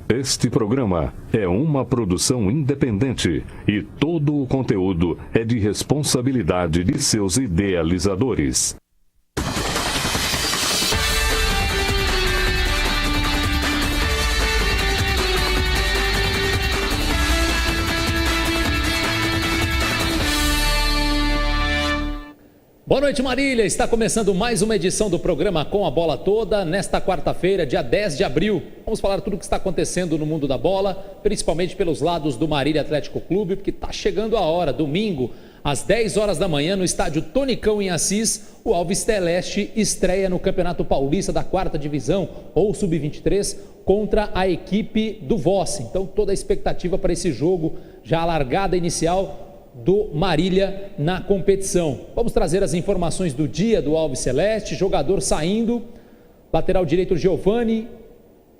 Este programa é uma produção independente e todo o conteúdo é de responsabilidade de seus idealizadores. Boa noite, Marília. Está começando mais uma edição do programa Com a Bola Toda, nesta quarta-feira, dia 10 de abril. Vamos falar tudo o que está acontecendo no mundo da bola, principalmente pelos lados do Marília Atlético Clube, porque está chegando a hora, domingo, às 10 horas da manhã, no estádio Tonicão, em Assis, o Alves Celeste estreia no Campeonato Paulista da 4ª Divisão, ou Sub-23, contra a equipe do Voss. Então, toda a expectativa para esse jogo, já a largada inicial do Marília na competição. Vamos trazer as informações do dia do Alves Celeste, jogador saindo, lateral direito Giovani,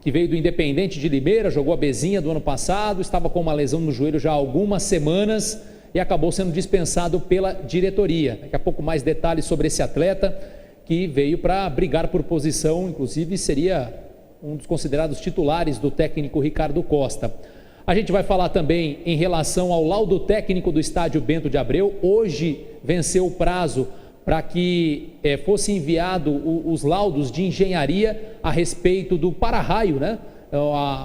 que veio do Independente de Limeira, jogou a Bezinha do ano passado, estava com uma lesão no joelho já há algumas semanas e acabou sendo dispensado pela diretoria. Daqui a pouco mais detalhes sobre esse atleta que veio para brigar por posição, inclusive seria um dos considerados titulares do técnico Ricardo Costa. A gente vai falar também em relação ao laudo técnico do estádio Bento de Abreu. Hoje venceu o prazo para que fosse enviado os laudos de engenharia a respeito do para-raio, né?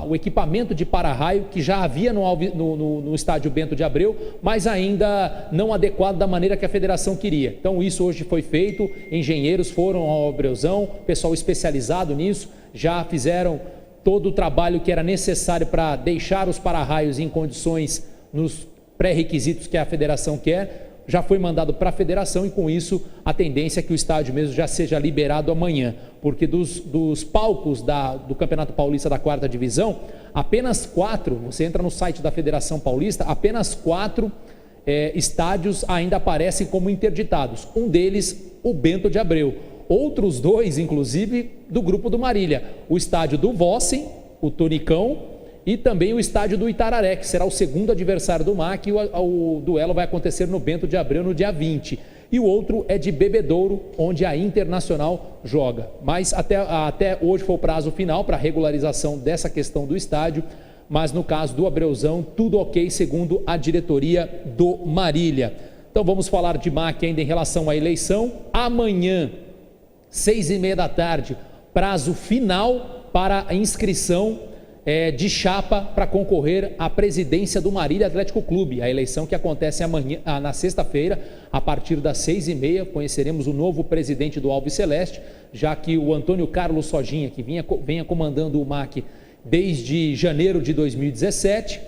O equipamento de para-raio que já havia no estádio Bento de Abreu, mas ainda não adequado da maneira que a federação queria. Então isso hoje foi feito, engenheiros foram ao Abreuzão, pessoal especializado nisso, já fizeram todo o trabalho que era necessário para deixar os para-raios em condições nos pré-requisitos que a federação quer, já foi mandado para a federação e com isso a tendência é que o estádio mesmo já seja liberado amanhã, porque dos palcos do Campeonato Paulista da 4ª Divisão, apenas 4, você entra no site da Federação Paulista, apenas 4 estádios ainda aparecem como interditados, um deles o Bento de Abreu. Outros 2, inclusive, do grupo do Marília, o estádio do Vossen, o Tonicão, e também o estádio do Itararé, que será o segundo adversário do MAC, e o duelo vai acontecer no Bento de Abreu no dia 20. E o outro é de Bebedouro, onde a Internacional joga. Mas até hoje foi o prazo final para a regularização dessa questão do estádio, mas no caso do Abreuzão, tudo ok, segundo a diretoria do Marília. Então vamos falar de MAC ainda em relação à eleição. Amanhã, 6h30 da tarde, prazo final para a inscrição de chapa para concorrer à presidência do Marília Atlético Clube. A eleição que acontece amanhã, na sexta-feira, a partir das 6h30, conheceremos o novo presidente do Alves Celeste, já que o Antônio Carlos Sojinha, que vinha comandando o MAC desde janeiro de 2017,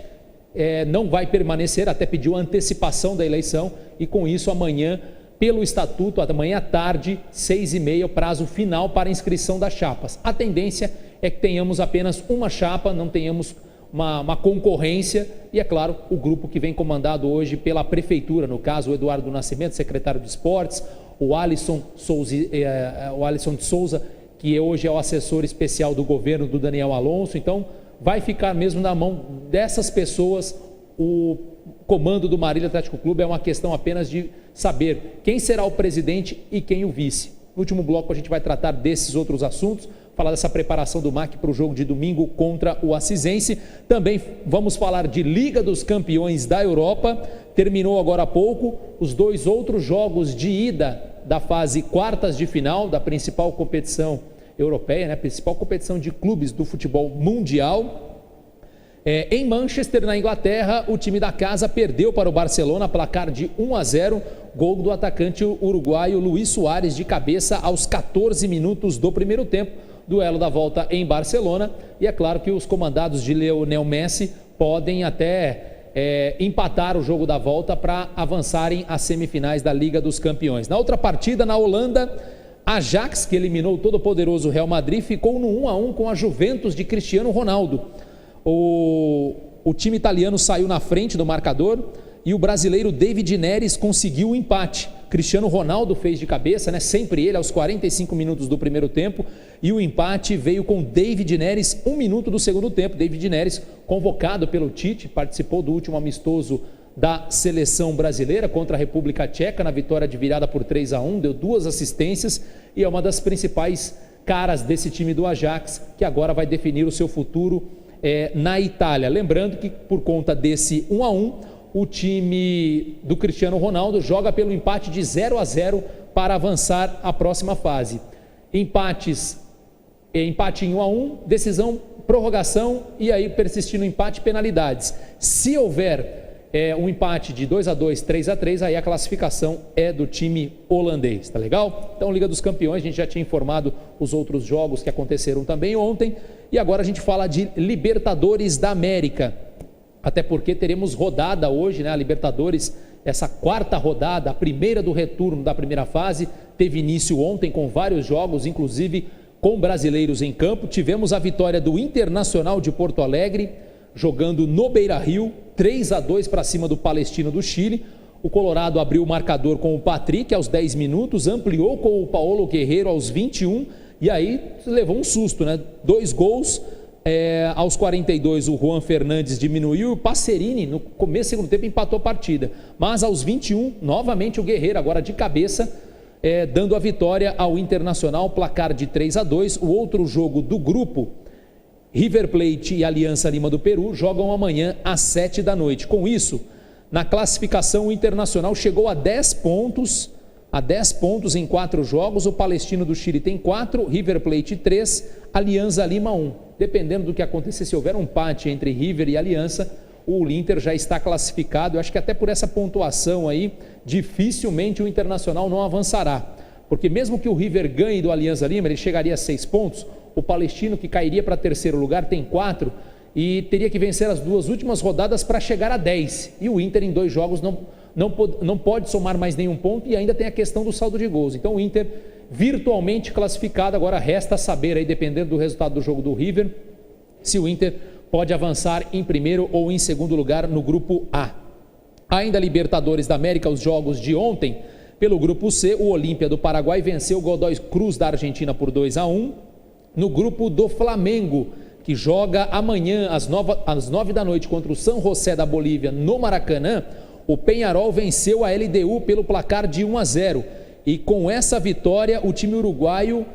não vai permanecer, até pediu antecipação da eleição e com isso amanhã, pelo estatuto, amanhã à tarde, 6h30, o prazo final para a inscrição das chapas. A tendência é que tenhamos apenas uma chapa, não tenhamos uma concorrência e, é claro, o grupo que vem comandado hoje pela prefeitura, no caso o Eduardo Nascimento, secretário de esportes, o Alisson de Souza, que hoje é o assessor especial do governo do Daniel Alonso. Então, vai ficar mesmo na mão dessas pessoas. O comando do Marília Atlético Clube é uma questão apenas de saber quem será o presidente e quem o vice. No último bloco a gente vai tratar desses outros assuntos, falar dessa preparação do MAC para o jogo de domingo contra o Assisense. Também vamos falar de Liga dos Campeões da Europa. Terminou agora há pouco os 2 outros jogos de ida da fase quartas de final da principal competição europeia, né? Principal competição de clubes do futebol mundial. Em Manchester, na Inglaterra, o time da casa perdeu para o Barcelona, placar de 1-0, gol do atacante uruguaio Luis Soares de cabeça aos 14 minutos do primeiro tempo, duelo da volta em Barcelona, e é claro que os comandados de Lionel Messi podem até empatar o jogo da volta para avançarem às semifinais da Liga dos Campeões. Na outra partida, na Holanda, Ajax, que eliminou o todo-poderoso Real Madrid, ficou no 1-1 com a Juventus de Cristiano Ronaldo. O time italiano saiu na frente do marcador e o brasileiro David Neres conseguiu o empate. Cristiano Ronaldo fez de cabeça, né? Sempre ele, aos 45 minutos do primeiro tempo, e o empate veio com David Neres, 1 minuto do segundo tempo. David Neres, convocado pelo Tite, participou do último amistoso da seleção brasileira contra a República Tcheca, na vitória de virada por 3-1, deu 2 assistências e é uma das principais caras desse time do Ajax, que agora vai definir o seu futuro na Itália. Lembrando que por conta desse 1-1, o time do Cristiano Ronaldo joga pelo empate de 0-0 para avançar à próxima fase. Empate em 1-1, decisão, prorrogação e aí persistindo empate, penalidades. Se houver um empate de 2-2, 3-3, aí a classificação é do time holandês, tá legal? Então, Liga dos Campeões, a gente já tinha informado os outros jogos que aconteceram também ontem, e agora a gente fala de Libertadores da América, até porque teremos rodada hoje, né? A Libertadores, essa quarta rodada, a primeira do retorno da primeira fase, teve início ontem com vários jogos, inclusive com brasileiros em campo. Tivemos a vitória do Internacional de Porto Alegre, jogando no Beira-Rio, 3-2 para cima do Palestino do Chile. O Colorado abriu o marcador com o Patrick aos 10 minutos, ampliou com o Paulo Guerreiro aos 21, e aí levou um susto, né? 2 gols, aos 42 o Juan Fernandes diminuiu e o Passerini no começo do segundo tempo empatou a partida, mas aos 21, novamente o Guerreiro, agora de cabeça, dando a vitória ao Internacional, placar de 3-2. O outro jogo do grupo, River Plate e Aliança Lima do Peru, jogam amanhã às 7 da noite. Com isso, na classificação, o Internacional chegou a 10 pontos, em 4 jogos. O Palestino do Chile tem 4, River Plate 3, Aliança Lima 1. Dependendo do que acontecer, se houver um empate entre River e Aliança, o Inter já está classificado. Eu acho que até por essa pontuação aí, dificilmente o Internacional não avançará, porque mesmo que o River ganhe do Aliança Lima, ele chegaria a 6 pontos. O Palestino, que cairia para terceiro lugar, tem 4 e teria que vencer as 2 últimas rodadas para chegar a 10. E o Inter, em 2 jogos, não pode somar mais nenhum ponto, e ainda tem a questão do saldo de gols. Então, o Inter virtualmente classificado. Agora resta saber, aí, dependendo do resultado do jogo do River, se o Inter pode avançar em primeiro ou em segundo lugar no grupo A. Ainda Libertadores da América, os jogos de ontem. Pelo grupo C, o Olímpia do Paraguai venceu o Godoy Cruz da Argentina por 2-1. No grupo do Flamengo, que joga amanhã às 9 da noite contra o San José da Bolívia no Maracanã, o Peñarol venceu a LDU pelo placar de 1-0. E com essa vitória, o time uruguaio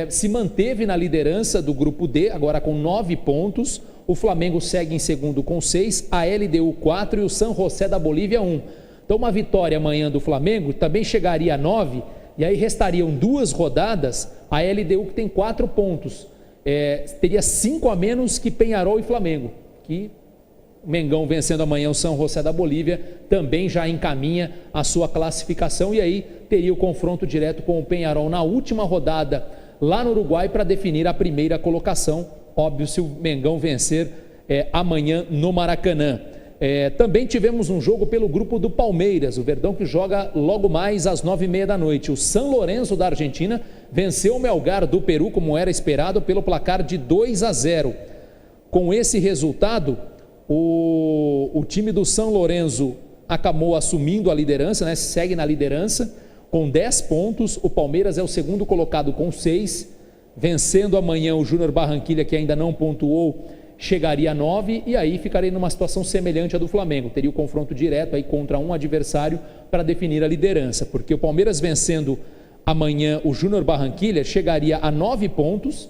se manteve na liderança do grupo D, agora com 9 pontos. O Flamengo segue em segundo com 6, a LDU 4 e o San José da Bolívia 1. Então, uma vitória amanhã do Flamengo também chegaria a 9, e aí restariam 2 rodadas. A LDU, que tem 4 pontos, teria 5 a menos que Peñarol e Flamengo, que Mengão vencendo amanhã o São José da Bolívia também já encaminha a sua classificação, e aí teria o confronto direto com o Peñarol na última rodada lá no Uruguai para definir a primeira colocação, óbvio, se o Mengão vencer amanhã no Maracanã. Também tivemos um jogo pelo grupo do Palmeiras, o Verdão, que joga logo mais às 9h30 da noite. O San Lorenzo da Argentina venceu o Melgar do Peru, como era esperado, pelo placar de 2-0. Com esse resultado, o time do San Lorenzo acabou assumindo a liderança, né? Segue na liderança com 10 pontos. O Palmeiras é o segundo colocado com 6, vencendo amanhã o Júnior Barranquilla, que ainda não pontuou, chegaria a 9, e aí ficaria numa situação semelhante à do Flamengo, teria o confronto direto aí contra um adversário para definir a liderança, porque o Palmeiras vencendo amanhã o Júnior Barranquilla chegaria a 9 pontos,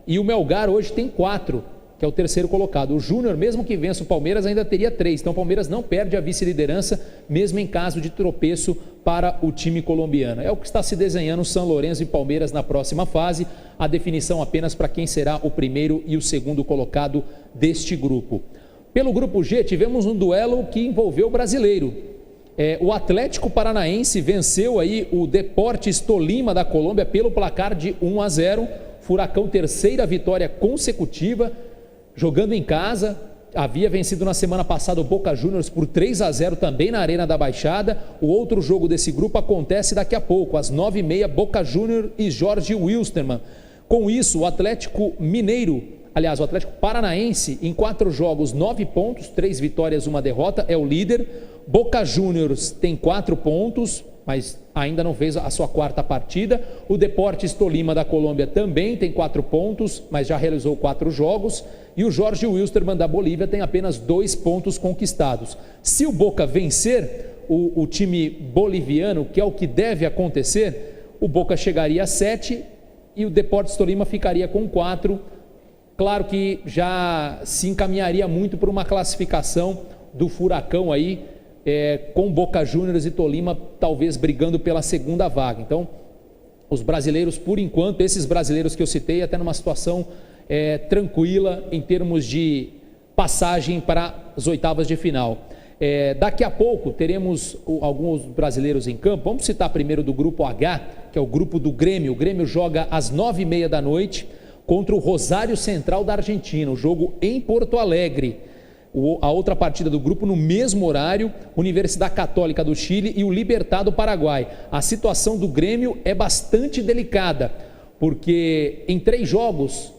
e o Melgar hoje tem 4, que é o terceiro colocado. O Júnior, mesmo que vença o Palmeiras, ainda teria 3, então o Palmeiras não perde a vice-liderança, mesmo em caso de tropeço para o time colombiano. É o que está se desenhando São Lourenço e Palmeiras na próxima fase, a definição apenas para quem será o primeiro e o segundo colocado deste grupo. Pelo grupo G, tivemos um duelo que envolveu o brasileiro. O Atlético Paranaense venceu aí o Deportes Tolima da Colômbia pelo placar de 1-0, Furacão, terceira vitória consecutiva, jogando em casa. Havia vencido na semana passada o Boca Juniors por 3-0 também na Arena da Baixada. O outro jogo desse grupo acontece daqui a pouco, às 9h30, Boca Juniors e Jorge Wilstermann. Com isso, o Atlético Paranaense, em 4 jogos, 9 pontos, 3 vitórias, 1 derrota, é o líder. Boca Juniors tem 4 pontos, mas ainda não fez a sua 4ª partida. O Deportes Tolima da Colômbia também tem 4 pontos, mas já realizou 4 jogos. E o Jorge Wilstermann da Bolívia tem apenas 2 pontos conquistados. Se o Boca vencer o time boliviano, que é o que deve acontecer, o Boca chegaria a 7 e o Deportes Tolima ficaria com 4, claro que já se encaminharia muito para uma classificação do Furacão aí, com Boca Juniors e Tolima talvez brigando pela segunda vaga. Então, os brasileiros, por enquanto, esses brasileiros que eu citei, até numa situação tranquila em termos de passagem para as oitavas de final. Daqui a pouco teremos alguns brasileiros em campo. Vamos citar primeiro do grupo H, que é o grupo do Grêmio. O Grêmio joga às 9h30 da noite contra o Rosário Central da Argentina, o jogo em Porto Alegre. A outra partida do grupo no mesmo horário, Universidade Católica do Chile e o Libertad do Paraguai. A situação do Grêmio é bastante delicada, porque em 3 jogos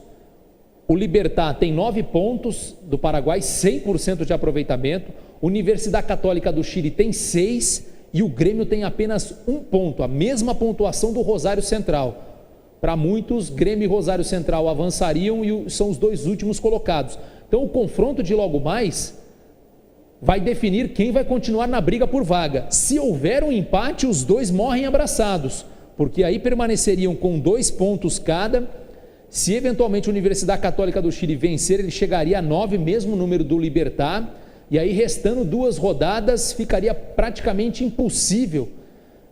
o Libertad tem 9 pontos do Paraguai, 100% de aproveitamento. Universidade Católica do Chile tem 6 e o Grêmio tem apenas 1 ponto, a mesma pontuação do Rosário Central. Para muitos, Grêmio e Rosário Central avançariam e são os 2 últimos colocados. Então o confronto de logo mais vai definir quem vai continuar na briga por vaga. Se houver um empate, os 2 morrem abraçados, porque aí permaneceriam com 2 pontos cada. Se eventualmente a Universidade Católica do Chile vencer, ele chegaria a 9, mesmo número do Libertad, e aí restando 2 rodadas ficaria praticamente impossível.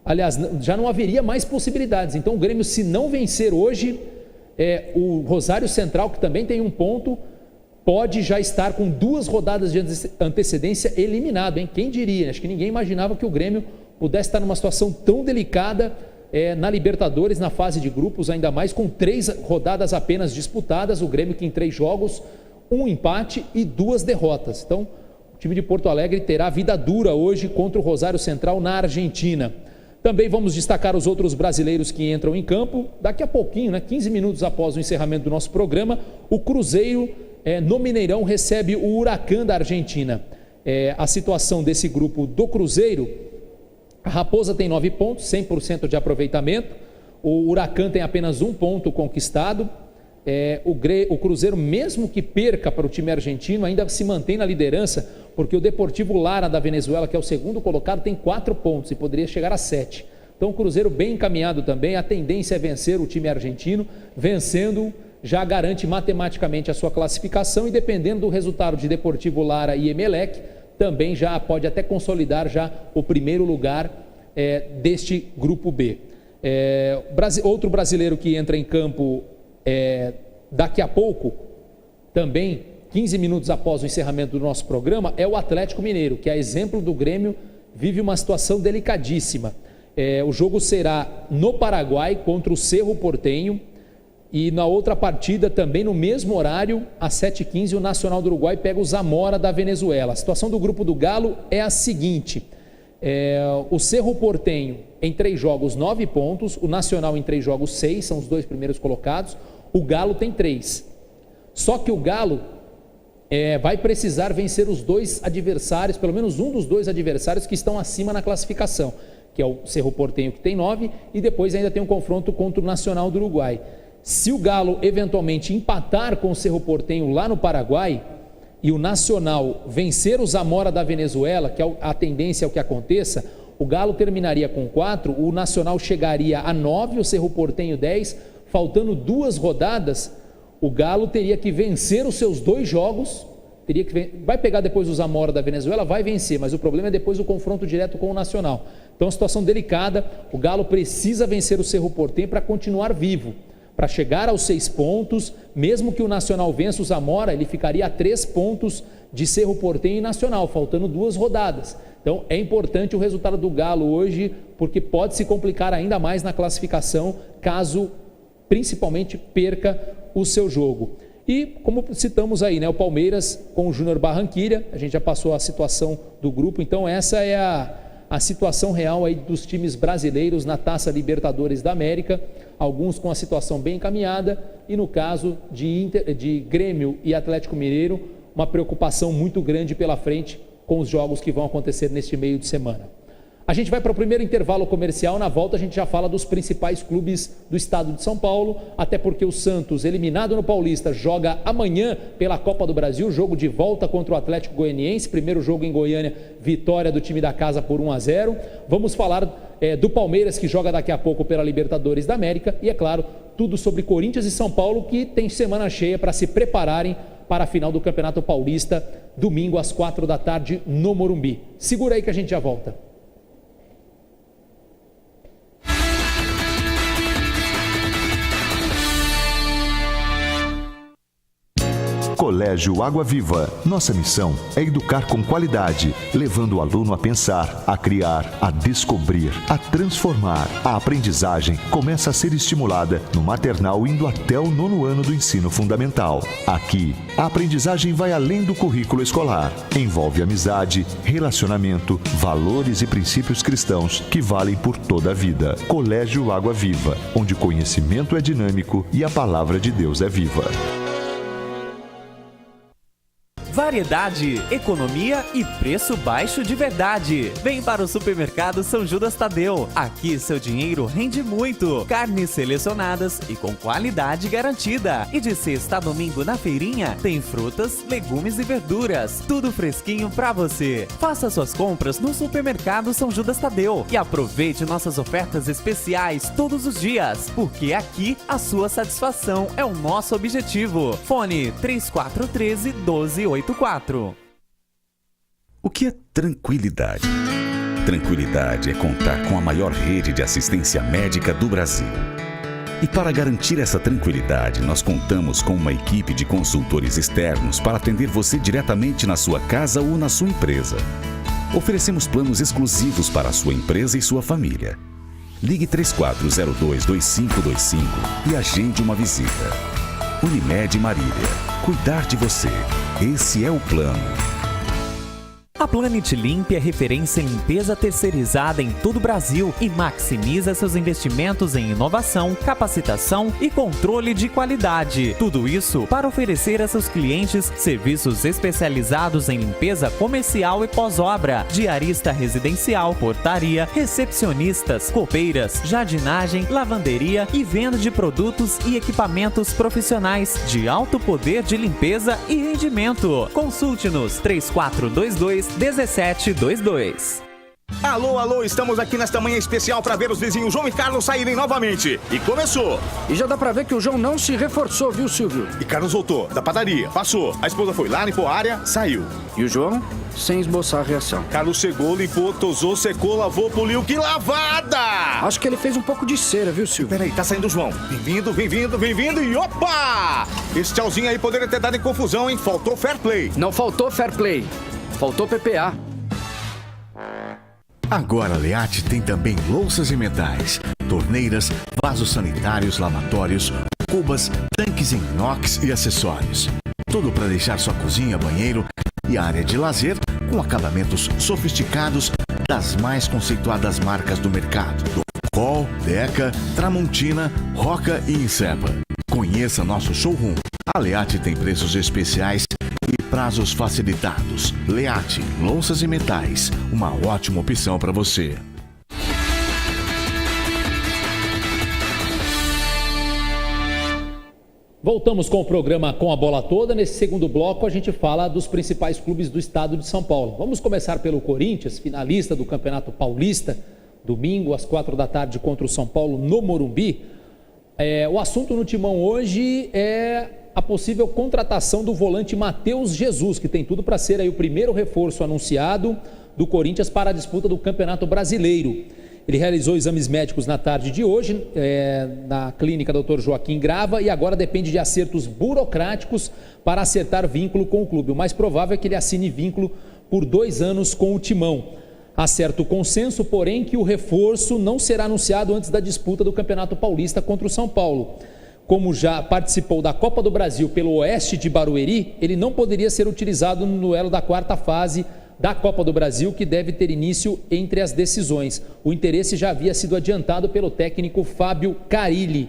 Aliás, já não haveria mais possibilidades. Então o Grêmio, se não vencer hoje, o Rosário Central, que também tem 1 ponto, pode já estar com 2 rodadas de antecedência eliminado, hein? Quem diria? Acho que ninguém imaginava que o Grêmio pudesse estar numa situação tão delicada na Libertadores, na fase de grupos, ainda mais com 3 rodadas apenas disputadas. O Grêmio que em 3 jogos, 1 empate e 2 derrotas. Então, o time de Porto Alegre terá vida dura hoje contra o Rosário Central na Argentina. Também vamos destacar os outros brasileiros que entram em campo. Daqui a pouquinho, 15 minutos após o encerramento do nosso programa, o Cruzeiro no Mineirão recebe o Huracán da Argentina. A situação desse grupo do Cruzeiro: a Raposa tem 9 pontos, 100% de aproveitamento. O Huracán tem apenas 1 ponto conquistado. O Cruzeiro, mesmo que perca para o time argentino, ainda se mantém na liderança, porque o Deportivo Lara da Venezuela, que é o segundo colocado, tem 4 pontos e poderia chegar a 7. Então o Cruzeiro bem encaminhado também. A tendência é vencer o time argentino. Vencendo, já garante matematicamente a sua classificação, e dependendo do resultado de Deportivo Lara e Emelec, também já pode até consolidar já o primeiro lugar deste grupo B. Outro brasileiro que entra em campo daqui a pouco, também 15 minutos após o encerramento do nosso programa, é o Atlético Mineiro, que, a exemplo do Grêmio, vive uma situação delicadíssima. O jogo será no Paraguai contra o Cerro Porteño. E na outra partida, também no mesmo horário, às 7h15, o Nacional do Uruguai pega o Zamora da Venezuela. A situação do grupo do Galo é a seguinte: o Cerro Porteño em 3 jogos 9 pontos, o Nacional em 3 jogos 6, são os 2 primeiros colocados. O Galo tem 3. Só que o Galo vai precisar vencer os 2 adversários, pelo menos um dos 2 adversários que estão acima na classificação, que é o Cerro Porteño, que tem 9, e depois ainda tem um confronto contra o Nacional do Uruguai. Se o Galo eventualmente empatar com o Cerro Porteño lá no Paraguai e o Nacional vencer o Zamora da Venezuela, que a tendência é o que aconteça, o Galo terminaria com 4, o Nacional chegaria a 9, o Cerro Porteño 10, faltando 2 rodadas, o Galo teria que vencer os seus 2 jogos, vai pegar depois o Zamora da Venezuela, vai vencer, mas o problema é depois o confronto direto com o Nacional. Então, situação delicada. O Galo precisa vencer o Cerro Porteño para continuar vivo, para chegar aos 6 pontos. Mesmo que o Nacional vença o Zamora, ele ficaria a 3 pontos de Cerro Porteño e Nacional, faltando 2 rodadas. Então é importante o resultado do Galo hoje, porque pode se complicar ainda mais na classificação, caso principalmente perca o seu jogo. E como citamos aí, o Palmeiras com o Júnior Barranquilla, a gente já passou a situação do grupo. Então essa é a situação real aí dos times brasileiros na Taça Libertadores da América, alguns com a situação bem encaminhada, e no caso de Grêmio e Atlético Mineiro, uma preocupação muito grande pela frente com os jogos que vão acontecer neste meio de semana. A gente vai para o primeiro intervalo comercial. Na volta a gente já fala dos principais clubes do estado de São Paulo, até porque o Santos, eliminado no Paulista, joga amanhã pela Copa do Brasil, jogo de volta contra o Atlético Goianiense, primeiro jogo em Goiânia, vitória do time da casa por 1-0. Vamos falar do Palmeiras, que joga daqui a pouco pela Libertadores da América, e é claro, tudo sobre Corinthians e São Paulo, que tem semana cheia para se prepararem para a final do Campeonato Paulista, domingo às 4 da tarde no Morumbi. Segura aí que a gente já volta. Colégio Água Viva. Nossa missão é educar com qualidade, levando o aluno a pensar, a criar, a descobrir, a transformar. A aprendizagem começa a ser estimulada no maternal, indo até o 9º ano do ensino fundamental. Aqui, a aprendizagem vai além do currículo escolar. Envolve amizade, relacionamento, valores e princípios cristãos que valem por toda a vida. Colégio Água Viva, onde o conhecimento é dinâmico e a palavra de Deus é viva. Variedade, economia e preço baixo de verdade. Vem para o Supermercado São Judas Tadeu. Aqui seu dinheiro rende muito. Carnes selecionadas e com qualidade garantida. E de sexta a domingo na feirinha tem frutas, legumes e verduras. Tudo fresquinho para você. Faça suas compras no Supermercado São Judas Tadeu e aproveite nossas ofertas especiais todos os dias, porque aqui a sua satisfação é o nosso objetivo. Fone 3413-1284. O que é tranquilidade? Tranquilidade é contar com a maior rede de assistência médica do Brasil. E para garantir essa tranquilidade, nós contamos com uma equipe de consultores externos para atender você diretamente na sua casa ou na sua empresa. Oferecemos planos exclusivos para a sua empresa e sua família. Ligue 3402-2525 e agende uma visita. Unimed Marília. Cuidar de você. Esse é o plano. A Planet Limp é referência em limpeza terceirizada em todo o Brasil e maximiza seus investimentos em inovação, capacitação e controle de qualidade. Tudo isso para oferecer a seus clientes serviços especializados em limpeza comercial e pós-obra, diarista residencial, portaria, recepcionistas, copeiras, jardinagem, lavanderia e venda de produtos e equipamentos profissionais de alto poder de limpeza e rendimento. Consulte-nos 3422-1722. Alô, estamos aqui nesta manhã especial para ver os vizinhos João e Carlos saírem novamente. E começou! E já dá pra ver que o João não se reforçou, viu, Silvio? E Carlos voltou, da padaria, passou. A esposa foi lá, limpou a área, saiu. E o João, sem esboçar reação. Carlos chegou, limpou, tosou, secou, lavou, poliu. Que lavada! Acho que ele fez um pouco de cera, viu, Silvio? Peraí, tá saindo o João. Bem-vindo e opa! Esse tchauzinho aí poderia ter dado em confusão, hein? Faltou fair play. Não faltou fair play. Faltou PPA. Agora a Leate tem também louças e metais, torneiras, vasos sanitários, lavatórios, cubas, tanques em inox e acessórios. Tudo para deixar sua cozinha, banheiro e área de lazer com acabamentos sofisticados das mais conceituadas marcas do mercado. Col, Deca, Tramontina, Roca e Insepa. Conheça nosso showroom. A Leate tem preços especiais e prazos facilitados. Leate, louças e metais, uma ótima opção para você. Voltamos com o programa Com a Bola Toda. Nesse segundo bloco a gente fala dos principais clubes do estado de São Paulo. Vamos começar pelo Corinthians, finalista do Campeonato Paulista, domingo às 4 da tarde contra o São Paulo no Morumbi. O assunto no timão hoje é a possível contratação do volante Matheus Jesus, que tem tudo para ser aí o primeiro reforço anunciado do Corinthians para a disputa do Campeonato Brasileiro. Ele realizou exames médicos na tarde de hoje, na clínica Dr. Joaquim Grava, e agora depende de acertos burocráticos para acertar vínculo com o clube. O mais provável é que ele assine vínculo por 2 anos com o timão. Há certo consenso, porém, que o reforço não será anunciado antes da disputa do Campeonato Paulista contra o São Paulo. Como já participou da Copa do Brasil pelo Oeste de Barueri, ele não poderia ser utilizado no duelo da 4ª fase da Copa do Brasil, que deve ter início entre as decisões. O interesse já havia sido adiantado pelo técnico Fábio Carilli.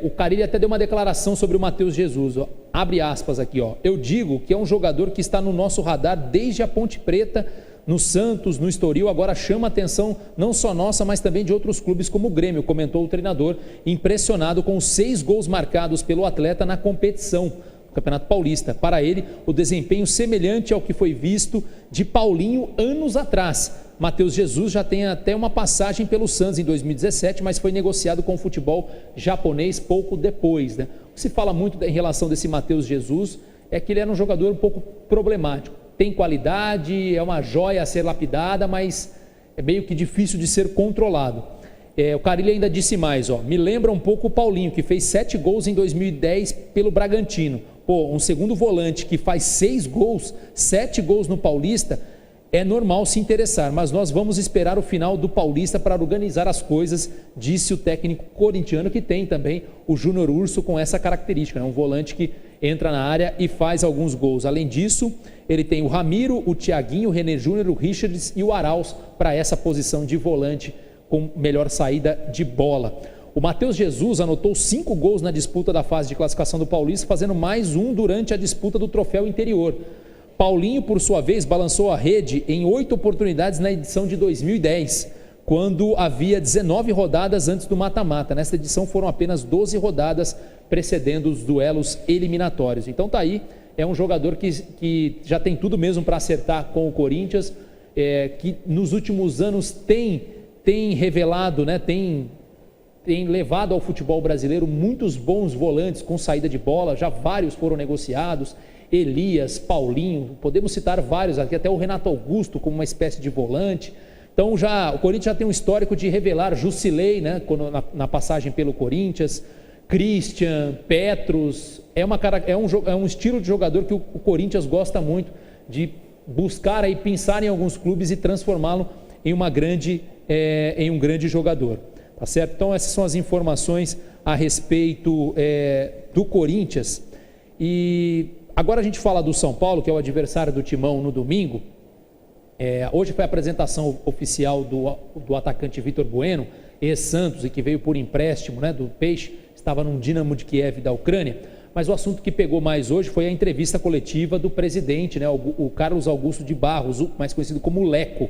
O Carilli até deu uma declaração sobre o Matheus Jesus. Abre aspas aqui, eu digo que é um jogador que está no nosso radar desde a Ponte Preta, no Santos, no Estoril, agora chama a atenção não só nossa, mas também de outros clubes como o Grêmio, comentou o treinador, impressionado com os 6 gols marcados pelo atleta na competição do Campeonato Paulista. Para ele, o desempenho semelhante ao que foi visto de Paulinho anos atrás. Matheus Jesus já tem até uma passagem pelo Santos em 2017, mas foi negociado com o futebol japonês pouco depois, né? O que se fala muito em relação desse Matheus Jesus é que ele era um jogador um pouco problemático. Tem qualidade, é uma joia a ser lapidada, mas é meio que difícil de ser controlado. O Carille ainda disse mais, me lembra um pouco o Paulinho, que fez 7 gols em 2010 pelo Bragantino. Um segundo volante que faz 6 gols, 7 gols no Paulista, é normal se interessar, mas nós vamos esperar o final do Paulista para organizar as coisas, disse o técnico corintiano, que tem também o Júnior Urso com essa característica, né? Um volante que entra na área e faz alguns gols. Além disso, ele tem o Ramiro, o Thiaguinho, o René Júnior, o Richards e o Arauz para essa posição de volante com melhor saída de bola. O Matheus Jesus anotou 5 gols na disputa da fase de classificação do Paulista, fazendo mais um durante a disputa do troféu interior. Paulinho, por sua vez, balançou a rede em 8 oportunidades na edição de 2010, quando havia 19 rodadas antes do mata-mata. Nesta edição foram apenas 12 rodadas precedendo os duelos eliminatórios. Então tá aí, é um jogador que já tem tudo mesmo para acertar com o Corinthians, que nos últimos anos tem revelado, né, tem levado ao futebol brasileiro muitos bons volantes com saída de bola, já vários foram negociados, Elias, Paulinho, podemos citar vários aqui, até o Renato Augusto como uma espécie de volante. Então o Corinthians já tem um histórico de revelar Jusilei, né, na passagem pelo Corinthians, Christian, Petrus, é um estilo de jogador que o Corinthians gosta muito de buscar aí, pensar em alguns clubes e transformá-lo em um grande jogador, tá certo? Então essas são as informações a respeito do Corinthians. E agora a gente fala do São Paulo, que é o adversário do Timão no domingo. Hoje foi a apresentação oficial do atacante Vitor Bueno, ex-Santos, e que veio por empréstimo, né, do Peixe, estava num Dinamo de Kiev da Ucrânia. Mas o assunto que pegou mais hoje foi a entrevista coletiva do presidente, né, o Carlos Augusto de Barros, mais conhecido como Leco.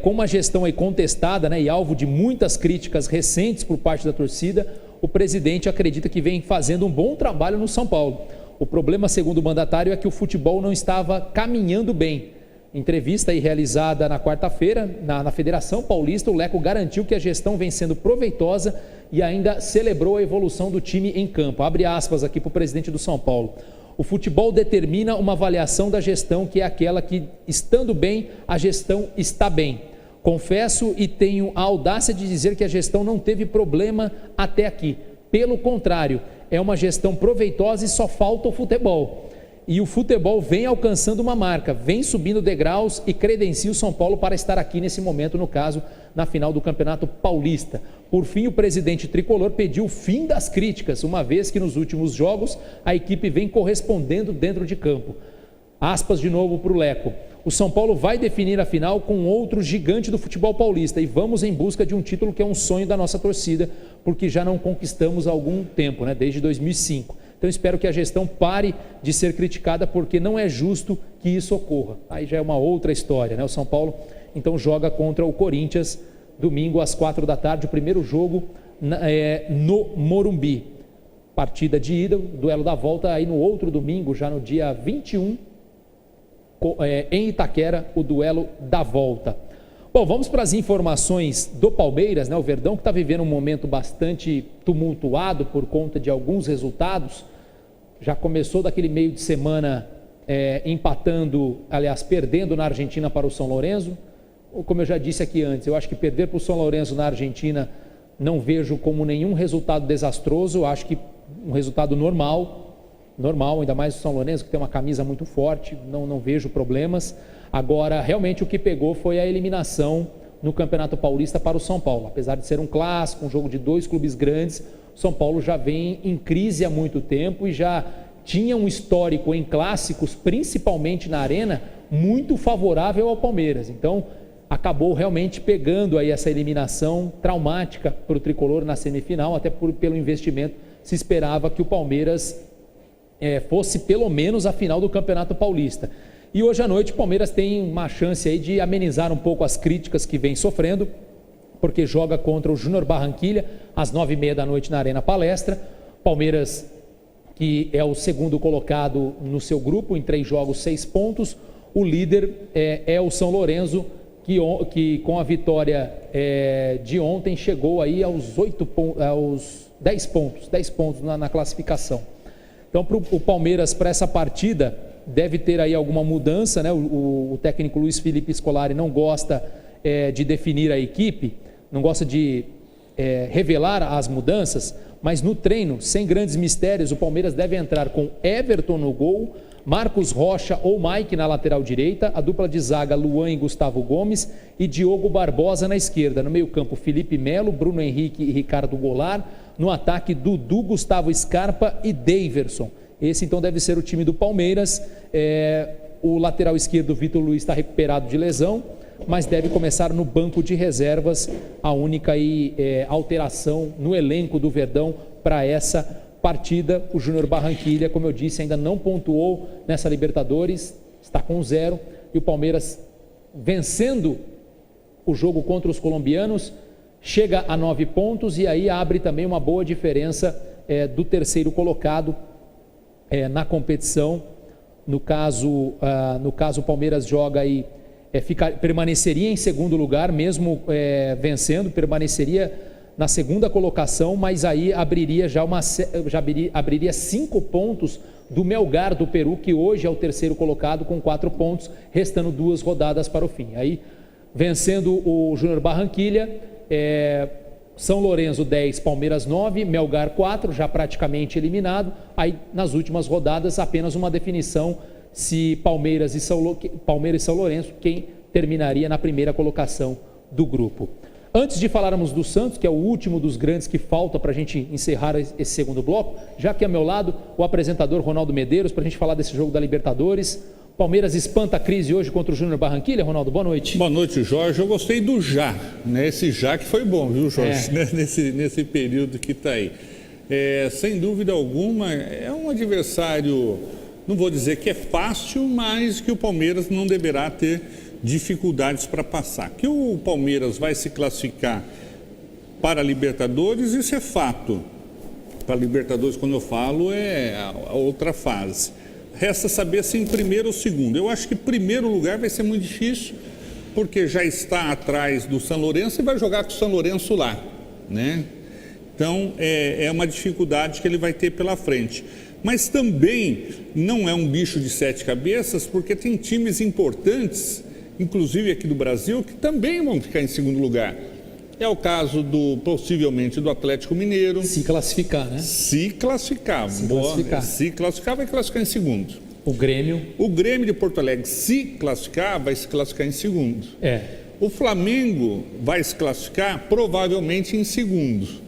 Com uma gestão aí contestada, né, e alvo de muitas críticas recentes por parte da torcida, o presidente acredita que vem fazendo um bom trabalho no São Paulo. O problema, segundo o mandatário, é que o futebol não estava caminhando bem. Entrevista aí realizada na quarta-feira, na Federação Paulista, o Leco garantiu que a gestão vem sendo proveitosa e ainda celebrou a evolução do time em campo. Abre aspas aqui para o presidente do São Paulo. O futebol determina uma avaliação da gestão, que é aquela que, estando bem, a gestão está bem. Confesso e tenho a audácia de dizer que a gestão não teve problema até aqui. Pelo contrário, é uma gestão proveitosa e só falta o futebol. E o futebol vem alcançando uma marca, vem subindo degraus e credencia o São Paulo para estar aqui nesse momento, no caso, na final do Campeonato Paulista. Por fim, o presidente tricolor pediu o fim das críticas, uma vez que nos últimos jogos a equipe vem correspondendo dentro de campo. Aspas de novo para o Leco. O São Paulo vai definir a final com outro gigante do futebol paulista e vamos em busca de um título que é um sonho da nossa torcida, porque já não conquistamos há algum tempo, né? Desde 2005. Então espero que a gestão pare de ser criticada, porque não é justo que isso ocorra. Aí já é uma outra história, né? O São Paulo então joga contra o Corinthians domingo às 4 da tarde, o primeiro jogo no Morumbi. Partida de ida, duelo da volta aí no outro domingo, já no dia 21, em Itaquera, o duelo da volta. Bom, vamos para as informações do Palmeiras, né? O Verdão, que está vivendo um momento bastante tumultuado por conta de alguns resultados. Já começou daquele meio de semana perdendo na Argentina para o São Lourenço. Como eu já disse aqui antes, eu acho que perder para o São Lourenço na Argentina não vejo como nenhum resultado desastroso. Eu acho que um resultado normal, ainda mais o São Lourenço, que tem uma camisa muito forte, não vejo problemas. Agora, realmente o que pegou foi a eliminação no Campeonato Paulista para o São Paulo. Apesar de ser um clássico, um jogo de 2 clubes grandes, o São Paulo já vem em crise há muito tempo e já tinha um histórico em clássicos, principalmente na Arena, muito favorável ao Palmeiras. Então, acabou realmente pegando aí essa eliminação traumática para o tricolor na semifinal, até pelo investimento. Se esperava que o Palmeiras fosse pelo menos a final do Campeonato Paulista. E hoje à noite o Palmeiras tem uma chance aí de amenizar um pouco as críticas que vem sofrendo, porque joga contra o Júnior Barranquilla às 9h30 da noite na Arena Palestra. Palmeiras, que é o segundo colocado no seu grupo, em 3 jogos, 6 pontos. O líder é o São Lourenço, que com a vitória de ontem chegou aí aos 10 pontos na classificação. Então, para o Palmeiras, para essa partida, deve ter aí alguma mudança, né? O técnico Luiz Felipe Scolari não gosta de definir a equipe, não gosta de revelar as mudanças, mas no treino, sem grandes mistérios, o Palmeiras deve entrar com Everton no gol, Marcos Rocha ou Mike na lateral direita, a dupla de zaga Luan e Gustavo Gomes e Diogo Barbosa na esquerda. No meio-campo, Felipe Melo, Bruno Henrique e Ricardo Goulart. No ataque, Dudu, Gustavo Scarpa e Daverson. Esse então deve ser o time do Palmeiras. O lateral esquerdo, Vitor Luiz, está recuperado de lesão, mas deve começar no banco de reservas, a única alteração no elenco do Verdão para essa partida. O Júnior Barranquilla, como eu disse, ainda não pontuou nessa Libertadores, está com 0, e o Palmeiras, vencendo o jogo contra os colombianos, chega a 9 pontos e aí abre também uma boa diferença do terceiro colocado na competição. No caso, o Palmeiras joga aí, permaneceria em segundo lugar, mesmo vencendo, permaneceria na segunda colocação, mas aí abriria 5 pontos do Melgar do Peru, que hoje é o terceiro colocado com 4 pontos, restando 2 rodadas para o fim. Aí, vencendo o Júnior Barranquilla, São Lourenço 10, Palmeiras 9, Melgar 4, já praticamente eliminado. Aí, nas últimas rodadas, apenas uma definição se Palmeiras e São Lourenço, quem terminaria na primeira colocação do grupo. Antes de falarmos do Santos, que é o último dos grandes que falta para a gente encerrar esse segundo bloco, já que ao meu lado o apresentador Ronaldo Medeiros, para a gente falar desse jogo da Libertadores. Palmeiras espanta a crise hoje contra o Júnior Barranquilla. Ronaldo, boa noite. Boa noite, Jorge. Eu gostei do já, né? Esse já que foi bom, viu, Jorge? Né? Nesse período que está aí. Sem dúvida alguma, é um adversário, não vou dizer que é fácil, mas que o Palmeiras não deverá ter dificuldades para passar. Que o Palmeiras vai se classificar para a Libertadores, isso é fato. Para a Libertadores, quando eu falo, é a outra fase. Resta saber se em primeiro ou segundo. Eu acho que primeiro lugar vai ser muito difícil, porque já está atrás do São Lourenço e vai jogar com o São Lourenço lá, né? Então, é uma dificuldade que ele vai ter pela frente. Mas também não é um bicho de 7 cabeças, porque tem times importantes, inclusive aqui do Brasil, que também vão ficar em segundo lugar. É o caso possivelmente do Atlético Mineiro. Se classificar, né? Se classificar. Se classificar, vai classificar em segundo. O Grêmio de Porto Alegre, se classificar, vai se classificar em segundo. O Flamengo vai se classificar provavelmente em segundo.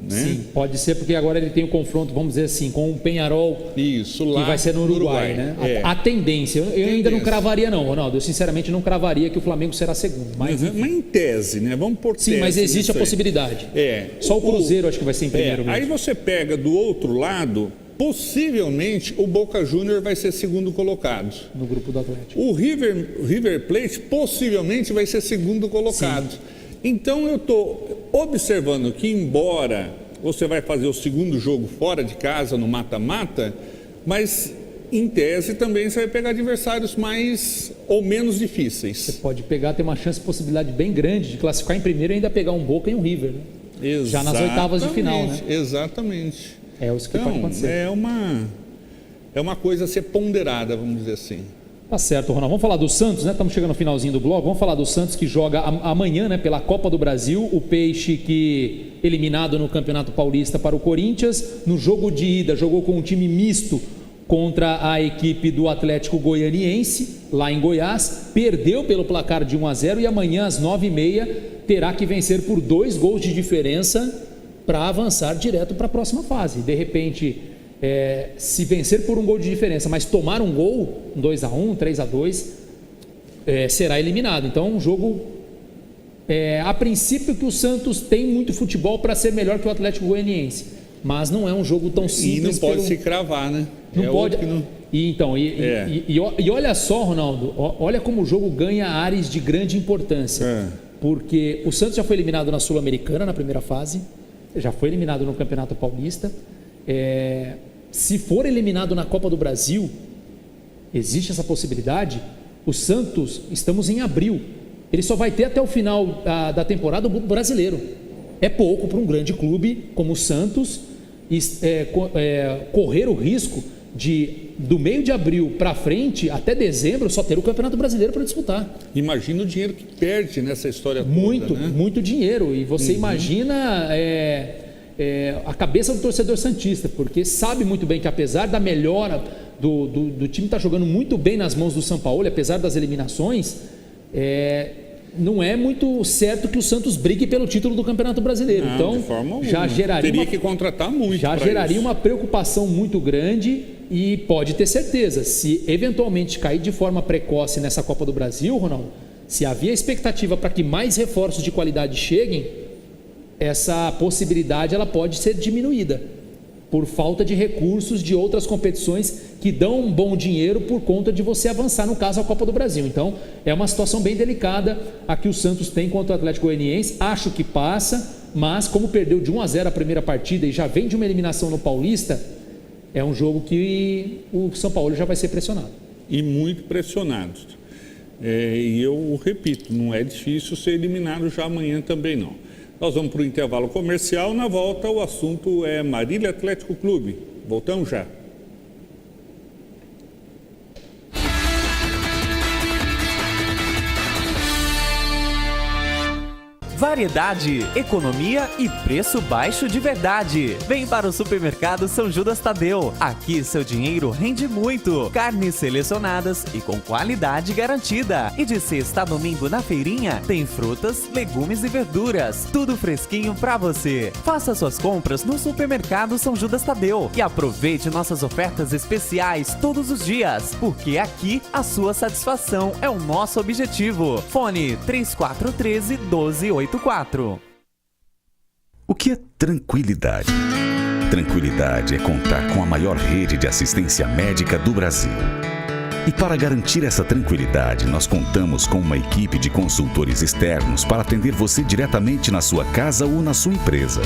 Né? Sim, pode ser, porque agora ele tem o confronto, vamos dizer assim, com o Penharol. Isso, lá que vai ser no Uruguai, né? A tendência, eu ainda não cravaria não, Ronaldo. Eu sinceramente não cravaria que o Flamengo será segundo. Mas em tese, né? Vamos por tese. Sim, mas existe a possibilidade. Só o Cruzeiro acho que vai ser em primeiro mesmo. Aí você pega do outro lado, possivelmente o Boca Juniors vai ser segundo colocado. No grupo do Atlético. O River Plate possivelmente vai ser segundo colocado. Sim. Então eu estou observando que, embora você vai fazer o segundo jogo fora de casa, no mata-mata, mas em tese também você vai pegar adversários mais ou menos difíceis. Você pode pegar, ter uma possibilidade bem grande de classificar em primeiro e ainda pegar um Boca e um River, né? Exatamente, já nas oitavas de final, né? Exatamente. Isso que pode acontecer. É uma coisa a ser ponderada, vamos dizer assim. Tá certo, Ronaldo. Vamos falar do Santos, né? Estamos chegando no finalzinho do bloco. Vamos falar do Santos, que joga amanhã, né? Pela Copa do Brasil. O Peixe, que eliminado no Campeonato Paulista para o Corinthians. No jogo de ida, jogou com um time misto contra a equipe do Atlético Goianiense, lá em Goiás. Perdeu pelo placar de 1-0 e amanhã, às 9h30, terá que vencer por 2 gols de diferença para avançar direto para a próxima fase. De repente, se vencer por 1 gol de diferença, mas tomar um gol, 2-1, 3-2, será eliminado. Então, um jogo, a princípio, que o Santos tem muito futebol para ser melhor que o Atlético Goianiense, mas não é um jogo tão simples. E não pode se cravar, né? Não pode. E olha só, Ronaldo, olha como o jogo ganha ares de grande importância, porque o Santos já foi eliminado na Sul-Americana na primeira fase, já foi eliminado no Campeonato Paulista. Se for eliminado na Copa do Brasil, existe essa possibilidade. O Santos, estamos em abril, ele só vai ter até o final da temporada o brasileiro. É pouco para um grande clube como o Santos correr o risco de, do meio de abril para frente, até dezembro, só ter o Campeonato Brasileiro para disputar. Imagina o dinheiro que perde nessa história toda, né? Muito dinheiro. E você imagina a cabeça do torcedor santista, porque sabe muito bem que apesar da melhora do time estar jogando muito bem nas mãos do São Paulo, apesar das eliminações, não é muito certo que o Santos brigue pelo título do Campeonato Brasileiro. Não, então, de forma alguma. já geraria que contratar muito. Já geraria uma preocupação muito grande e pode ter certeza, se eventualmente cair de forma precoce nessa Copa do Brasil, Ronaldo, se havia expectativa para que mais reforços de qualidade cheguem, essa possibilidade ela pode ser diminuída por falta de recursos de outras competições que dão um bom dinheiro por conta de você avançar, no caso, a Copa do Brasil. Então, é uma situação bem delicada a que o Santos tem contra o Atlético Goianiense. Acho que passa, mas como perdeu de 1-0 a primeira partida e já vem de uma eliminação no Paulista, é um jogo que o São Paulo já vai ser pressionado. E muito pressionado. E eu repito, não é difícil ser eliminado já amanhã também não. Nós vamos para o intervalo comercial. Na volta, o assunto é Marília Atlético Clube. Voltamos já. Variedade, economia e preço baixo de verdade. Vem para o Supermercado São Judas Tadeu. Aqui seu dinheiro rende muito. Carnes selecionadas e com qualidade garantida. E de sexta a domingo na feirinha tem frutas, legumes e verduras. Tudo fresquinho para você. Faça suas compras no Supermercado São Judas Tadeu e aproveite nossas ofertas especiais todos os dias, porque aqui a sua satisfação é o nosso objetivo. Fone 3413-1284. O que é tranquilidade? Tranquilidade é contar com a maior rede de assistência médica do Brasil. E para garantir essa tranquilidade, nós contamos com uma equipe de consultores externos para atender você diretamente na sua casa ou na sua empresa.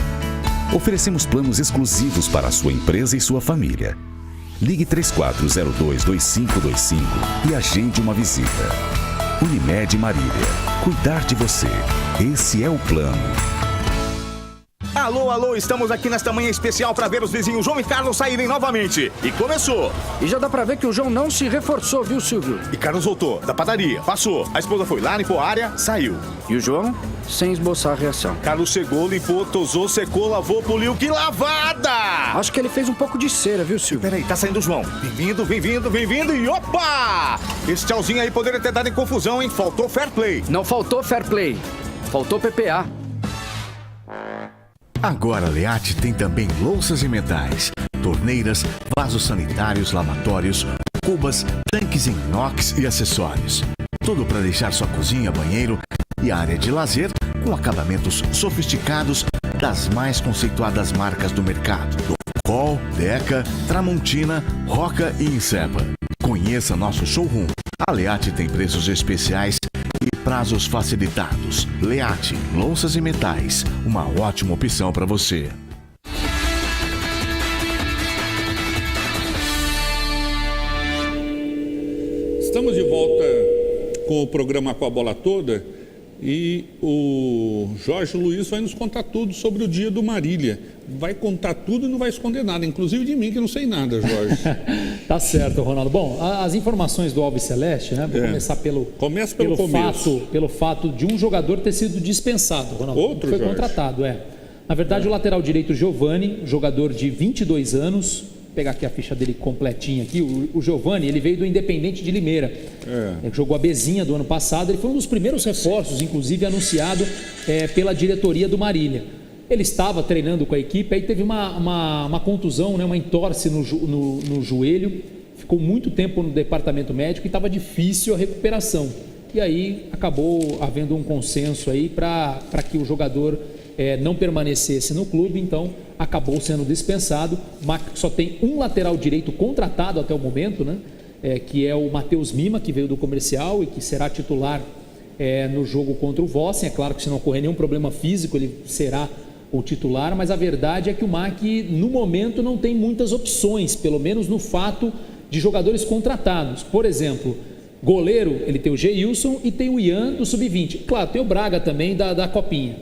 Oferecemos planos exclusivos para a sua empresa e sua família. Ligue 3402-2525 e agende uma visita. Unimed Marília. Cuidar de você. Esse é o plano. Alô, alô, estamos aqui nesta manhã especial para ver os vizinhos João e Carlos saírem novamente. E começou. E já dá pra ver que o João não se reforçou, viu, Silvio? E Carlos voltou da padaria, passou. A esposa foi lá, limpou a área, saiu. E o João, sem esboçar a reação. Carlos chegou, limpou, tosou, secou, lavou, poliu. Que lavada! Acho que ele fez um pouco de cera, viu, Silvio? Peraí, tá saindo o João. Bem-vindo e opa! Esse tchauzinho aí poderia ter dado em confusão, hein? Faltou fair play. Não faltou fair play. Faltou PPA. Agora a Leate tem também louças e metais, torneiras, vasos sanitários, lavatórios, cubas, tanques em inox e acessórios. Tudo para deixar sua cozinha, banheiro e área de lazer com acabamentos sofisticados das mais conceituadas marcas do mercado. Col, Deca, Tramontina, Roca e Insepa. Conheça nosso showroom. A Leate tem preços especiais e prazos facilitados. Leate, louças e metais, uma ótima opção para você. Estamos de volta com o programa Com a Bola Toda e o Jorge Luiz vai nos contar tudo sobre o dia do Marília. Vai contar tudo e não vai esconder nada, inclusive de mim que não sei nada, Jorge. Tá certo, Ronaldo. Bom, as informações do Alves Celeste, né? Vou começar pelo começo. Pelo fato de um jogador ter sido dispensado, Ronaldo. Outro, foi Jorge? Contratado, Na verdade, o lateral direito Giovani, jogador de 22 anos, vou pegar aqui a ficha dele completinha aqui. O Giovani, ele veio do Independente de Limeira. Ele jogou a Bezinha do ano passado. Ele foi um dos primeiros reforços, inclusive anunciado pela diretoria do Marília. Ele estava treinando com a equipe, aí teve uma contusão, uma entorse no joelho, ficou muito tempo no departamento médico e estava difícil a recuperação. E aí acabou havendo um consenso aí para que o jogador não permanecesse no clube, então acabou sendo dispensado. Só tem um lateral direito contratado até o momento, que é o Matheus Mima, que veio do Comercial e que será titular no jogo contra o Vossen. É claro que se não ocorrer nenhum problema físico, ele será o titular, mas a verdade é que o MAC no momento não tem muitas opções, pelo menos no fato de jogadores contratados. Por exemplo, Goleiro, ele tem o Geilson e tem o Ian do Sub-20. Claro, tem o Braga também da Copinha.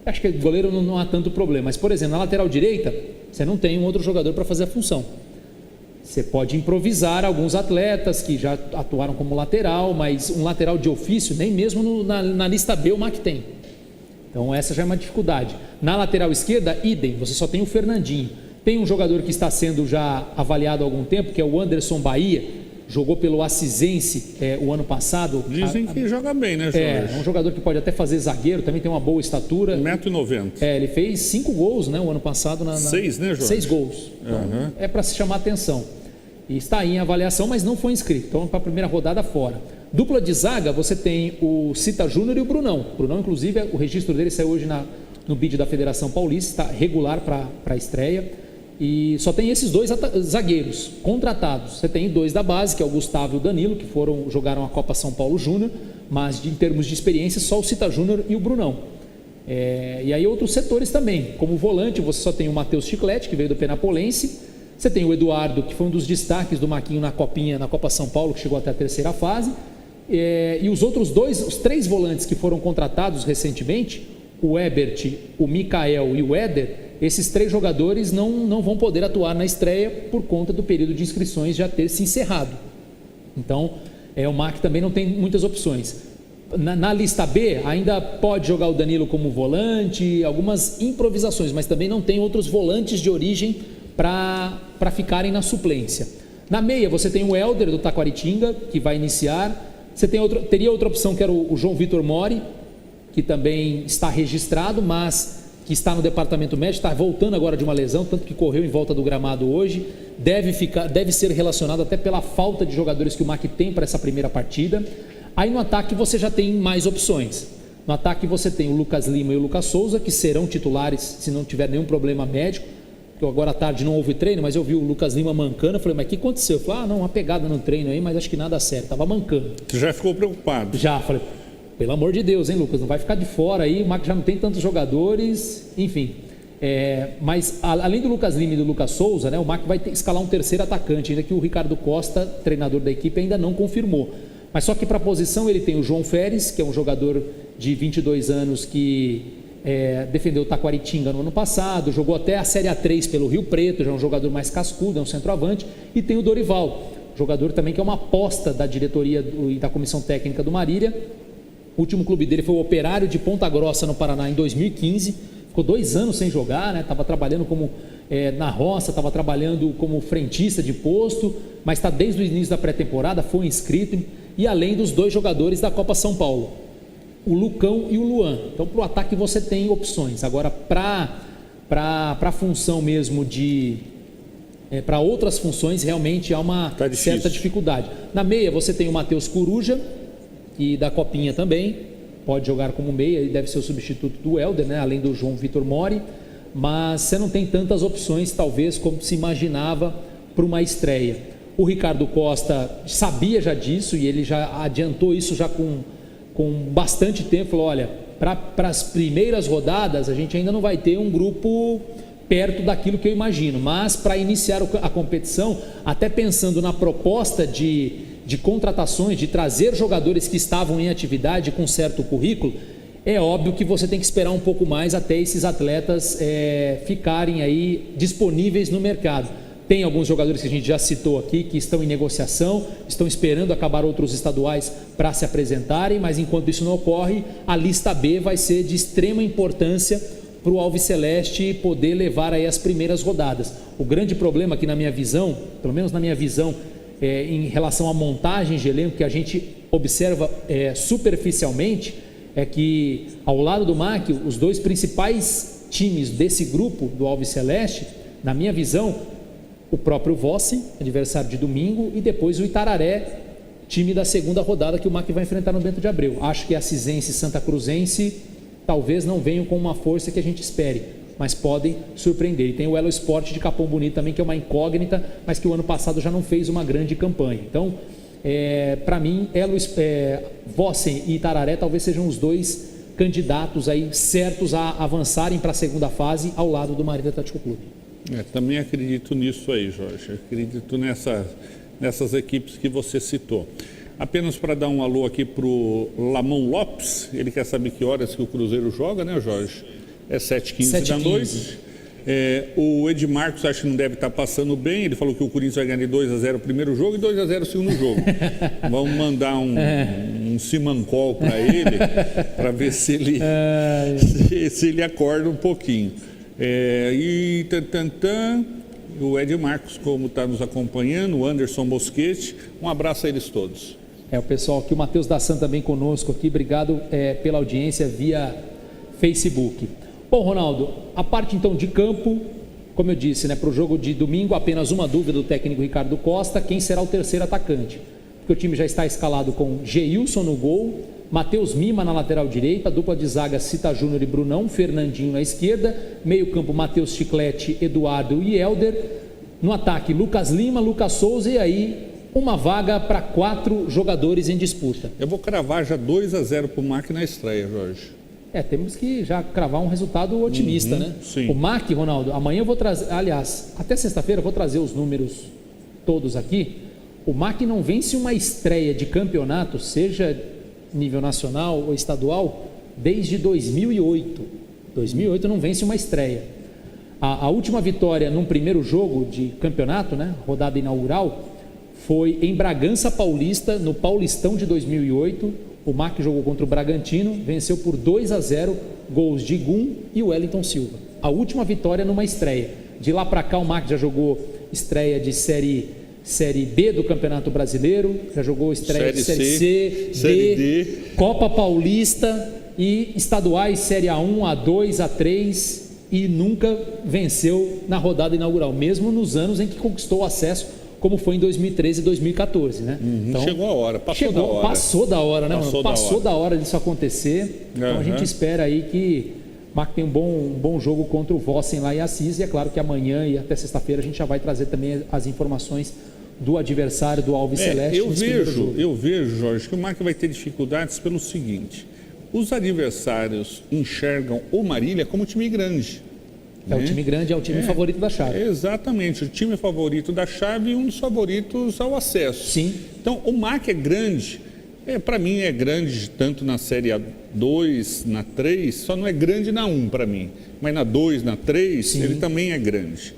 Acho que goleiro não há tanto problema. Mas, por exemplo, na lateral direita, você não tem um outro jogador para fazer a função. Você pode improvisar alguns atletas que já atuaram como lateral, mas um lateral de ofício, nem mesmo na lista B o MAC tem. Então essa já é uma dificuldade. Na lateral esquerda, idem, você só tem o Fernandinho. Tem um jogador que está sendo já avaliado há algum tempo, que é o Anderson Bahia, jogou pelo Assisense o ano passado. Dizem que joga bem, né, Jorge? É um jogador que pode até fazer zagueiro, também tem uma boa estatura. 1,90 m. Ele fez 5 gols, né, o ano passado. 6, né, Jorge? 6 gols. Então, é para se chamar atenção. E está aí em avaliação, mas não foi inscrito. Então, para a primeira rodada, fora. Dupla de zaga, você tem o Cita Júnior e o Brunão. O Brunão, inclusive, o registro dele saiu hoje no bid da Federação Paulista, está regular para a estreia. E só tem esses 2 zagueiros contratados. Você tem 2 da base, que é o Gustavo e o Danilo, que jogaram a Copa São Paulo Júnior, mas em termos de experiência, só o Cita Júnior e o Brunão. E aí outros setores também. Como volante, você só tem o Matheus Chiclete, que veio do Penapolense. Você tem o Eduardo, que foi um dos destaques do Maquinho na Copa São Paulo, que chegou até a terceira fase. E os outros 3 volantes que foram contratados recentemente, o Ebert, o Mikael e o Éder, esses 3 jogadores não vão poder atuar na estreia por conta do período de inscrições já ter se encerrado. Então, o MAC também não tem muitas opções. Na lista B, ainda pode jogar o Danilo como volante, algumas improvisações, mas também não tem outros volantes de origem para ficarem na suplência. Na meia, você tem o Helder do Taquaritinga, que vai iniciar. Você teria outra opção, que era o João Vitor Mori, que também está registrado, mas que está no departamento médico, está voltando agora de uma lesão, tanto que correu em volta do gramado hoje. Deve ser relacionado até pela falta de jogadores que o MAC tem para essa primeira partida. Aí no ataque você já tem mais opções. No ataque você tem o Lucas Lima e o Lucas Souza, que serão titulares se não tiver nenhum problema médico. Que agora à tarde não houve treino, mas eu vi o Lucas Lima mancando. Eu falei, mas o que aconteceu? Eu falei, não, uma pegada no treino aí, mas acho que nada sério, estava mancando. Você já ficou preocupado? Já, falei, pelo amor de Deus, hein, Lucas, não vai ficar de fora aí, o MAC já não tem tantos jogadores, enfim. Mas além do Lucas Lima e do Lucas Souza, né, o MAC vai escalar um terceiro atacante, ainda que o Ricardo Costa, treinador da equipe, ainda não confirmou. Mas só que para a posição ele tem o João Feres, que é um jogador de 22 anos que defendeu o Taquaritinga no ano passado, jogou até a Série A3 pelo Rio Preto, já é um jogador mais cascudo, é um centroavante. E tem o Dorival, jogador também que é uma aposta da diretoria e da comissão técnica do Marília. O último clube dele foi o Operário de Ponta Grossa, no Paraná, em 2015. Ficou 2 anos sem jogar, né? Estava trabalhando na roça, estava trabalhando como frentista de posto, mas está desde o início da pré-temporada, foi inscrito. E além dos 2 jogadores da Copa São Paulo, o Lucão e o Luan. Então, para o ataque você tem opções. Agora, para a função mesmo para outras funções, realmente há uma certa dificuldade. Na meia, você tem o Matheus Coruja, e da Copinha também, pode jogar como meia, ele deve ser o substituto do Helder, né? Além do João Vitor Mori, mas você não tem tantas opções, talvez, como se imaginava para uma estreia. O Ricardo Costa sabia já disso, e ele já adiantou isso já com bastante tempo. Falou, olha, para as primeiras rodadas a gente ainda não vai ter um grupo perto daquilo que eu imagino, mas para iniciar a competição, até pensando na proposta de contratações, de trazer jogadores que estavam em atividade com certo currículo, é óbvio que você tem que esperar um pouco mais até esses atletas ficarem aí disponíveis no mercado. Tem alguns jogadores que a gente já citou aqui que estão em negociação, estão esperando acabar outros estaduais para se apresentarem, mas enquanto isso não ocorre, a lista B vai ser de extrema importância para o Alviceleste poder levar aí as primeiras rodadas. O grande problema aqui na minha visão, pelo menos na minha visão, em relação à montagem de elenco, que a gente observa superficialmente, é que ao lado do MAC, os 2 principais times desse grupo do Alviceleste, na minha visão, o próprio Vossen, adversário de domingo, e depois o Itararé, time da segunda rodada que o MAC vai enfrentar no Bento de Abreu. Acho que a Cisense e Santa Cruzense talvez não venham com uma força que a gente espere, mas podem surpreender. E tem o Elo Sport de Capão Bonito também, que é uma incógnita, mas que o ano passado já não fez uma grande campanha. Então, para mim, Vossen e Itararé talvez sejam os 2 candidatos aí certos a avançarem para a segunda fase ao lado do Marília Atlético Clube. Também acredito nisso aí, Jorge. Acredito nessas equipes que você citou. Apenas para dar um alô aqui para o Lamon Lopes, ele quer saber que horas que o Cruzeiro joga, né, Jorge? É 7h15 da noite. O Ed Marcos acho que não deve estar passando bem, ele falou que o Corinthians vai ganhar de 2-0 o primeiro jogo e 2-0 o segundo jogo. Vamos mandar um Simancol para ele, para ver se ele acorda um pouquinho. O Ed Marcos, como está nos acompanhando, o Anderson Mosquete, um abraço a eles todos. O pessoal aqui, o Matheus Dassan também conosco aqui, obrigado pela audiência via Facebook. Bom, Ronaldo, a parte então de campo, como eu disse, para o jogo de domingo, apenas uma dúvida do técnico Ricardo Costa, quem será o terceiro atacante? Porque o time já está escalado com Geilson no gol, Matheus Mima na lateral direita, dupla de zaga Cita Júnior e Brunão, Fernandinho na esquerda, meio campo Matheus Chiclete, Eduardo e Helder, no ataque Lucas Lima, Lucas Souza e aí uma vaga para 4 jogadores em disputa. Eu vou cravar já 2-0 para o MAC na estreia, Jorge. Temos que já cravar um resultado otimista, né? Sim. O MAC, Ronaldo, amanhã eu vou trazer, aliás, até sexta-feira eu vou trazer os números todos aqui. O MAC não vence uma estreia de campeonato, seja nível nacional ou estadual, desde 2008. 2008 não vence uma estreia. A última vitória num primeiro jogo de campeonato, rodada inaugural, foi em Bragança Paulista, no Paulistão de 2008. O MAC jogou contra o Bragantino, venceu por 2-0, gols de Gum e Wellington Silva. A última vitória numa estreia. De lá para cá o MAC já jogou estreia de Série B do Campeonato Brasileiro, já jogou estreia de Série C, Série D, Copa Paulista e estaduais Série A1, A2, A3 e nunca venceu na rodada inaugural, mesmo nos anos em que conquistou o acesso, como foi em 2013 e 2014, Então, chegou a hora, passou da hora. Passou da hora, Passou da hora disso acontecer. Então a gente espera aí que o MAC tenha um bom jogo contra o Vossen lá em Assis. E é claro que amanhã e até sexta-feira a gente já vai trazer também as informações do adversário do Alves Celeste. Eu vejo, Jorge, que o MAC vai ter dificuldades pelo seguinte: os adversários enxergam o Marília como time grande. O time grande, é o time favorito da chave. Exatamente, o time favorito da chave e um dos favoritos ao acesso. Sim. Então, o MAC é grande, para mim é grande tanto na Série A2, na 3, só não é grande na 1 para mim, mas na 2, na 3, sim, ele também é grande.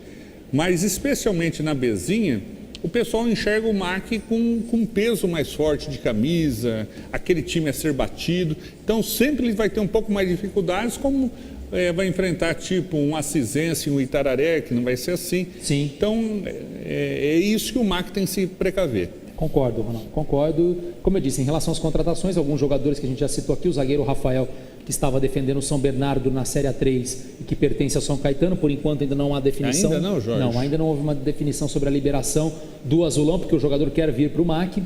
Mas especialmente na Bzinha, o pessoal enxerga o MAC com um peso mais forte de camisa, aquele time a ser batido, então sempre ele vai ter um pouco mais de dificuldades, como vai enfrentar tipo um Assisense, um Itararé, que não vai ser assim. Sim. Então, é isso que o MAC tem que se precaver. Concordo, Ronaldo, concordo. Como eu disse, em relação às contratações, alguns jogadores que a gente já citou aqui, o zagueiro Rafael, que estava defendendo o São Bernardo na Série A3 e que pertence ao São Caetano, por enquanto ainda não há definição. Ainda não, Jorge? Não, ainda não houve uma definição sobre a liberação do Azulão, porque o jogador quer vir para o MAC.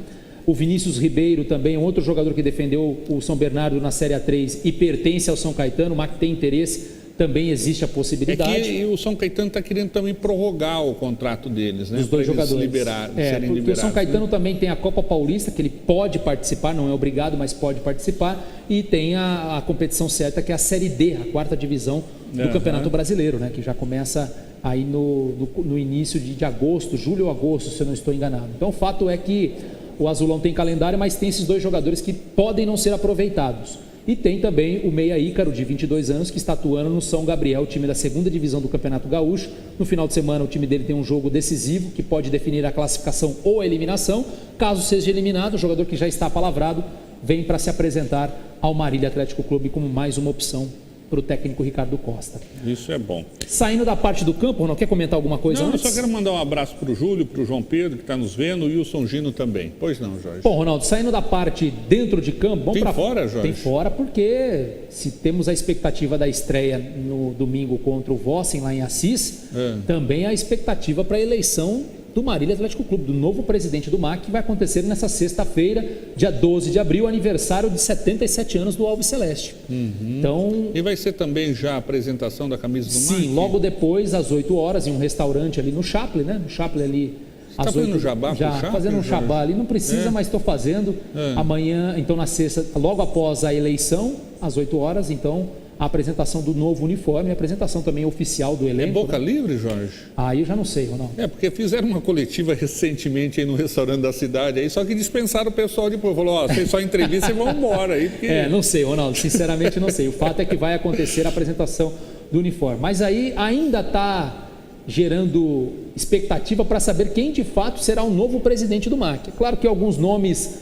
O Vinícius Ribeiro também, um outro jogador que defendeu o São Bernardo na Série A3 e pertence ao São Caetano, o MAC tem interesse, também existe a possibilidade. Que o São Caetano está querendo também prorrogar o contrato deles, né? Os dois jogadores. Serem liberados. Porque o São Caetano também tem a Copa Paulista, que ele pode participar, não é obrigado, mas pode participar, e tem a competição certa, que é a Série D, a 4ª divisão do Campeonato Brasileiro, que já começa aí no início de agosto, julho ou agosto, se eu não estou enganado. Então o fato é que o Azulão tem calendário, mas tem esses dois jogadores que podem não ser aproveitados. E tem também o meia Ícaro, de 22 anos, que está atuando no São Gabriel, time da 2ª divisão do Campeonato Gaúcho. No final de semana, o time dele tem um jogo decisivo, que pode definir a classificação ou a eliminação. Caso seja eliminado, o jogador que já está apalavrado vem para se apresentar ao Marília Atlético Clube como mais uma opção para o técnico Ricardo Costa. Isso é bom. Saindo da parte do campo, não quer comentar alguma coisa antes? Não, eu só quero mandar um abraço para o Júlio, para o João Pedro, que está nos vendo, e o Wilson Gino também. Pois não, Jorge? Bom, Ronaldo, saindo da parte dentro de campo... Tem fora, Jorge? Tem fora, porque se temos a expectativa da estreia no domingo contra o Vossen, lá em Assis, também a expectativa para a eleição do Marília Atlético Clube, do novo presidente do MAC, que vai acontecer nessa sexta-feira, dia 12 de abril, aniversário de 77 anos do Alves Celeste. Então, e vai ser também já a apresentação da camisa do MAC? Sim, logo depois, às 8 horas, em um restaurante ali no Chaplin, No Chaplin ali. Você está fazendo jabá pro Chaplin? Fazendo um jabá ali, não precisa, mas estou fazendo. Amanhã, então na sexta, logo após a eleição, às 8 horas, então a apresentação do novo uniforme, a apresentação também oficial do elenco. É boca livre, Jorge? Aí eu já não sei, Ronaldo. Porque fizeram uma coletiva recentemente aí no restaurante da cidade, aí, só que dispensaram o pessoal depois. Falou, vocês só entrevistam e vão embora. Aí, porque... Não sei, Ronaldo, sinceramente não sei. O fato é que vai acontecer a apresentação do uniforme. Mas aí ainda está gerando expectativa para saber quem de fato será o novo presidente do MAC. É claro que alguns nomes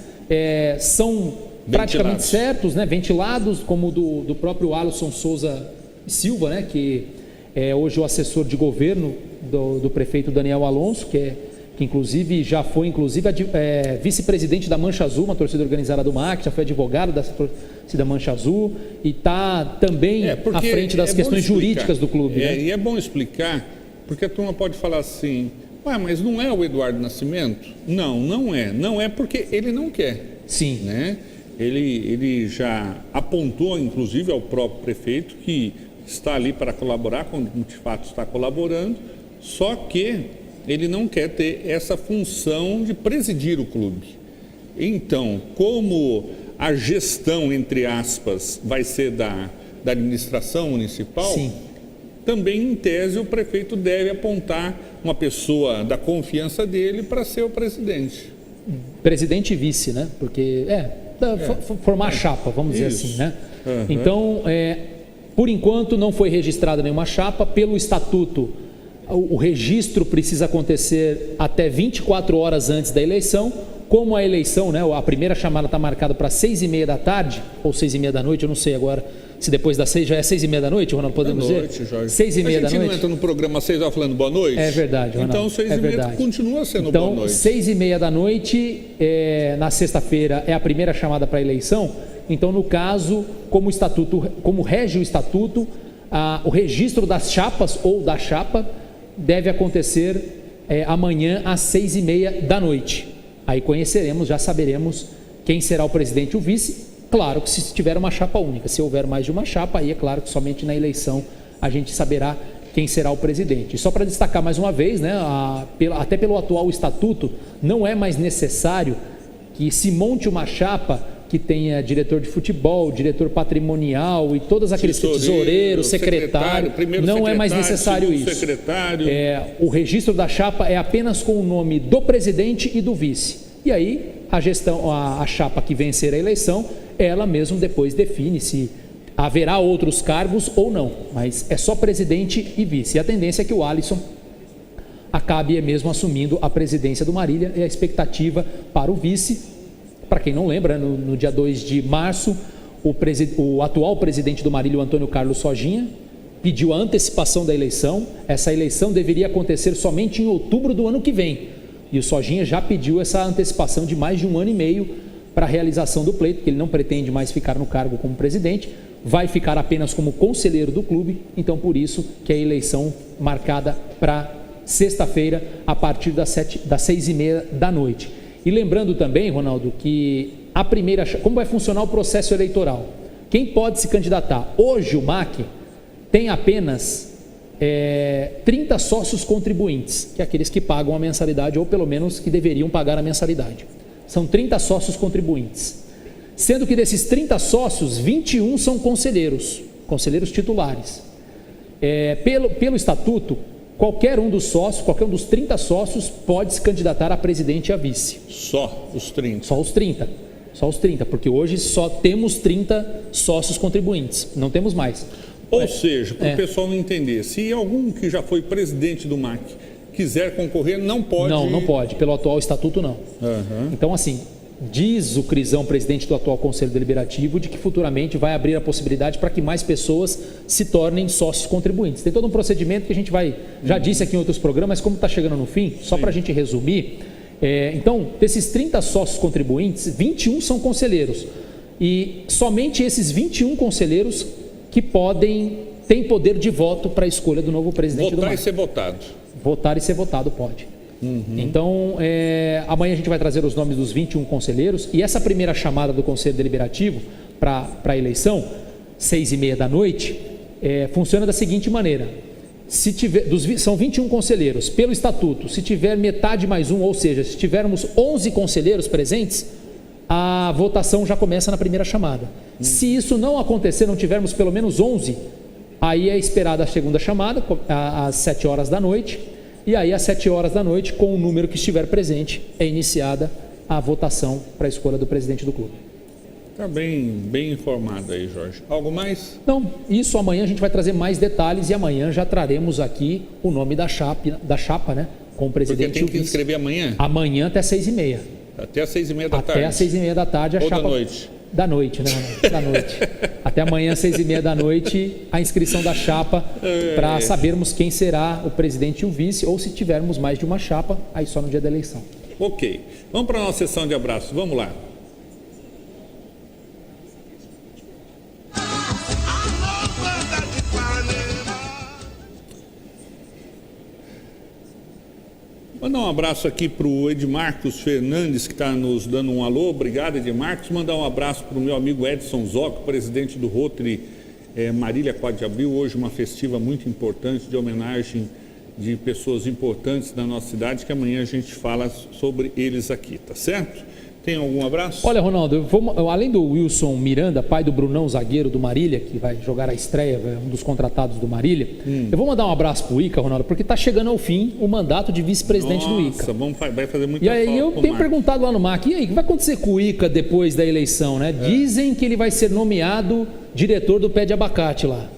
são praticamente certos, né? Ventilados, como o do próprio Alisson Souza Silva, né? Que é hoje o assessor de governo do prefeito Daniel Alonso, que inclusive já foi vice-presidente da Mancha Azul, uma torcida organizada do MAC, já foi advogado dessa torcida Mancha Azul e está também à frente das questões jurídicas do clube. Né? E é bom explicar, porque a turma pode falar assim, mas não é o Eduardo Nascimento? Não é. Não é porque ele não quer. Sim. Né? Ele já apontou, inclusive, ao próprio prefeito que está ali para colaborar, quando de fato está colaborando, só que ele não quer ter essa função de presidir o clube. Então, como a gestão, entre aspas, vai ser da administração municipal, sim, também, em tese, o prefeito deve apontar uma pessoa da confiança dele para ser o presidente. Presidente e vice, né? Porque formar chapa, vamos dizer assim, né? Uhum. Então, por enquanto não foi registrada nenhuma chapa. Pelo estatuto, o registro precisa acontecer até 24 horas antes da eleição. Como a eleição, né, a primeira chamada está marcada para 6h30 da tarde, ou 6h30 da noite, eu não sei agora se depois das 6 já é 6h30 da noite, Ronaldo, podemos dizer? 6h30 da noite. A gente não entra no programa 6 horas falando boa noite? É verdade, Ronaldo. Então 6h30 continua sendo boa noite. Então 6h30 da noite, na sexta-feira, é a primeira chamada para a eleição. Então, no caso, como rege o estatuto, o registro das chapas ou da chapa deve acontecer amanhã às 6h30 da noite. Aí conheceremos, já saberemos quem será o presidente e o vice. Claro que se tiver uma chapa única, se houver mais de uma chapa, aí é claro que somente na eleição a gente saberá quem será o presidente. E só para destacar mais uma vez, né, até pelo atual estatuto, não é mais necessário que se monte uma chapa que tenha diretor de futebol, diretor patrimonial e todos aqueles tesoureiros, secretário, não é mais necessário isso. O registro da chapa é apenas com o nome do presidente e do vice. E aí a chapa que vencer a eleição, ela mesmo depois define se haverá outros cargos ou não, mas é só presidente e vice. E a tendência é que o Alisson acabe mesmo assumindo a presidência do Marília, e a expectativa para o vice. Para quem não lembra, no dia 2 de março, o atual presidente do Marília, o Antônio Carlos Sojinha, pediu a antecipação da eleição. Essa eleição deveria acontecer somente em outubro do ano que vem. E o Sojinha já pediu essa antecipação de mais de 1 ano e meio para a realização do pleito, porque ele não pretende mais ficar no cargo como presidente, vai ficar apenas como conselheiro do clube. Então, por isso que a eleição marcada para sexta-feira, a partir das 6h30 da noite. E lembrando também, Ronaldo, que como vai funcionar o processo eleitoral? Quem pode se candidatar? Hoje o MAC tem apenas 30 sócios contribuintes, que é aqueles que pagam a mensalidade, ou pelo menos que deveriam pagar a mensalidade. São 30 sócios contribuintes. Sendo que desses 30 sócios, 21 são conselheiros titulares. Pelo estatuto, qualquer um dos 30 sócios pode se candidatar a presidente e a vice. Só os 30? Só os 30, porque hoje só temos 30 sócios contribuintes, não temos mais. Ou seja, para o pessoal não entender, se algum que já foi presidente do MAC quiser concorrer, não pode? Não pode, pelo atual estatuto não. Uhum. Então, assim, diz o Crisão, presidente do atual Conselho Deliberativo, de que futuramente vai abrir a possibilidade para que mais pessoas se tornem sócios contribuintes. Tem todo um procedimento que a gente já disse aqui em outros programas, mas como está chegando no fim, só para a gente resumir, então, desses 30 sócios contribuintes, 21 são conselheiros. E somente esses 21 conselheiros que têm poder de voto para a escolha do novo presidente do MAC. Votar e ser votado. Votar e ser votado pode. Uhum. Então, amanhã a gente vai trazer os nomes dos 21 conselheiros, e essa primeira chamada do Conselho Deliberativo para a eleição, 6h30 da noite, funciona da seguinte maneira: são 21 conselheiros, pelo estatuto, se tiver metade mais um, ou seja, se tivermos 11 conselheiros presentes, a votação já começa na primeira chamada. Se isso não acontecer, não tivermos pelo menos 11, aí é esperada a segunda chamada, às 7 horas da noite, e aí às 7 horas da noite, com o número que estiver presente, é iniciada a votação para a escolha do presidente do clube. Está bem informado aí, Jorge. Algo mais? Não, isso amanhã a gente vai trazer mais detalhes e amanhã já traremos aqui o nome da chapa, né? Com o presidente. Porque tem que inscrever amanhã? Amanhã até 6h30. Até às 6h30 da tarde? Até às 6h30 da tarde a Ou chapa... da noite? Da noite, né? Da noite. Até amanhã, 6h30 da noite, a inscrição da chapa para sabermos quem será o presidente e o vice, ou se tivermos mais de uma chapa, aí só no dia da eleição. Ok. Vamos para a nossa sessão de abraços. Vamos lá. Mandar um abraço aqui para o Edmarcos Fernandes, que está nos dando um alô. Obrigado, Edmarcos. Mandar um abraço para o meu amigo Edson Zocco, presidente do Rotary Marília 4 de Abril. Hoje uma festiva muito importante de homenagem de pessoas importantes da nossa cidade, que amanhã a gente fala sobre eles aqui, tá certo? Tem algum abraço? Olha, Ronaldo, além do Wilson Miranda, pai do Brunão, zagueiro do Marília, que vai jogar a estreia, um dos contratados do Marília, eu vou mandar um abraço pro Ica, Ronaldo, porque está chegando ao fim o mandato de vice-presidente do Ica. Vai fazer muita falta. E aí eu tenho Marcos perguntado lá no MAC, e aí, o que vai acontecer com o Ica depois da eleição, né? Dizem que ele vai ser nomeado diretor do Pé de Abacate lá.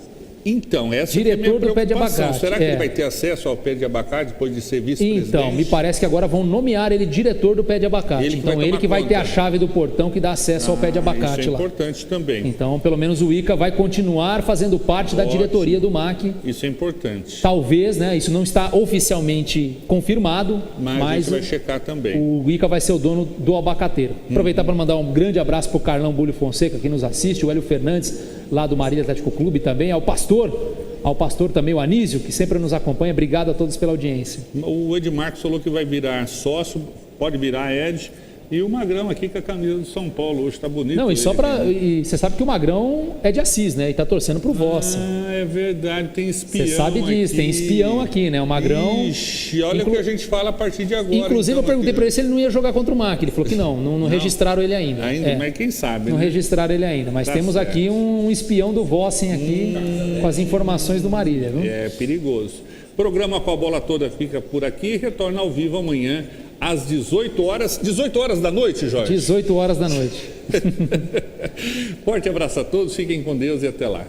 Então, essa diretor é a minha do Pé de preocupação. Abacate. Será que ele vai ter acesso ao Pé de Abacate depois de ser vice-presidente? Então, me parece que agora vão nomear ele diretor do Pé de Abacate. Ele que vai ter a chave do portão que dá acesso ao Pé de Abacate isso é lá. Importante também. Então, pelo menos o Ica vai continuar fazendo parte da diretoria do MAC. Isso é importante. Talvez, né? Isso não está oficialmente confirmado, mas a gente vai checar também. O Ica vai ser o dono do abacateiro. Aproveitar para mandar um grande abraço para o Carlão Bulho Fonseca, que nos assiste, o Hélio Fernandes, lá do Marília Atlético Clube também, ao pastor também, o Anísio, que sempre nos acompanha. Obrigado a todos pela audiência. O Edmarcos falou que vai virar sócio, pode virar Ed. E o Magrão aqui com a camisa do São Paulo hoje, tá bonito. Não, e só para... E você sabe que o Magrão é de Assis, né? E tá torcendo pro Vossa. Ah, é verdade, tem espião. Você sabe disso, aqui. Tem espião aqui, né? O Magrão... Ixi, olha o que a gente fala a partir de agora. Inclusive, então, eu perguntei para ele se ele não ia jogar contra o MAC. Ele falou que não registraram ele ainda. Mas quem sabe, Não né? registraram ele ainda. Mas temos certo. Aqui um espião do Vossen aqui com as informações do Marília, viu? É perigoso. Programa Com a Bola Toda fica por aqui e retorna ao vivo amanhã às 18 horas. 18 horas da noite, Jorge? 18 horas da noite. Forte abraço a todos, fiquem com Deus e até lá.